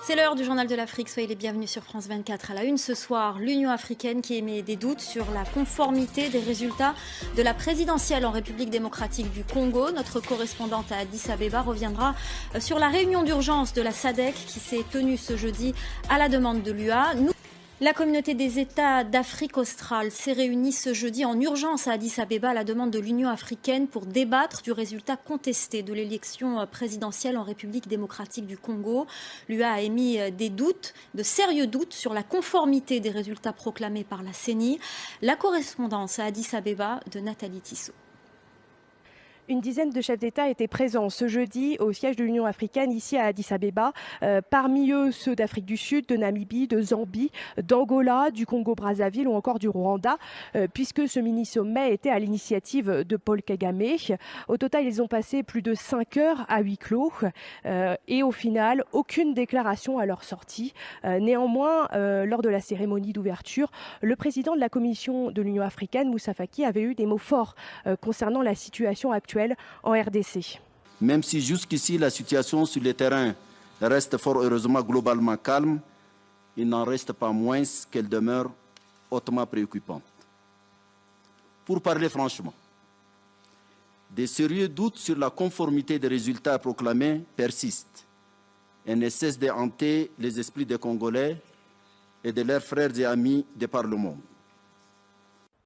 C'est l'heure du Journal de l'Afrique, soyez les bienvenus sur France 24. À la une ce soir, l'Union africaine qui émet des doutes sur la conformité des résultats de la présidentielle en République démocratique du Congo. Notre correspondante à Addis Abeba reviendra sur la réunion d'urgence de la SADC qui s'est tenue ce jeudi à la demande de l'UA. La communauté des États d'Afrique australe s'est réunie ce jeudi en urgence à Addis Abeba à la demande de l'Union africaine pour débattre du résultat contesté de l'élection présidentielle en République démocratique du Congo. L'UA a émis des doutes, de sérieux doutes sur la conformité des résultats proclamés par la CENI. La correspondance à Addis Abeba de Nathalie Tissot. Une dizaine de chefs d'État étaient présents ce jeudi au siège de l'Union africaine ici à Addis Abeba. Parmi eux, ceux d'Afrique du Sud, de Namibie, de Zambie, d'Angola, du Congo-Brazzaville ou encore du Rwanda, puisque ce mini-sommet était à l'initiative de Paul Kagame. Au total, ils ont passé plus de 5 heures à huis clos et au final, aucune déclaration à leur sortie. Néanmoins, lors de la cérémonie d'ouverture, le président de la Commission de l'Union africaine, Moussa Faki, avait eu des mots forts concernant la situation actuelle en RDC. Même si jusqu'ici la situation sur le terrain reste fort heureusement globalement calme, il n'en reste pas moins qu'elle demeure hautement préoccupante. Pour parler franchement, des sérieux doutes sur la conformité des résultats proclamés persistent et ne cessent de hanter les esprits des Congolais et de leurs frères et amis de par le monde.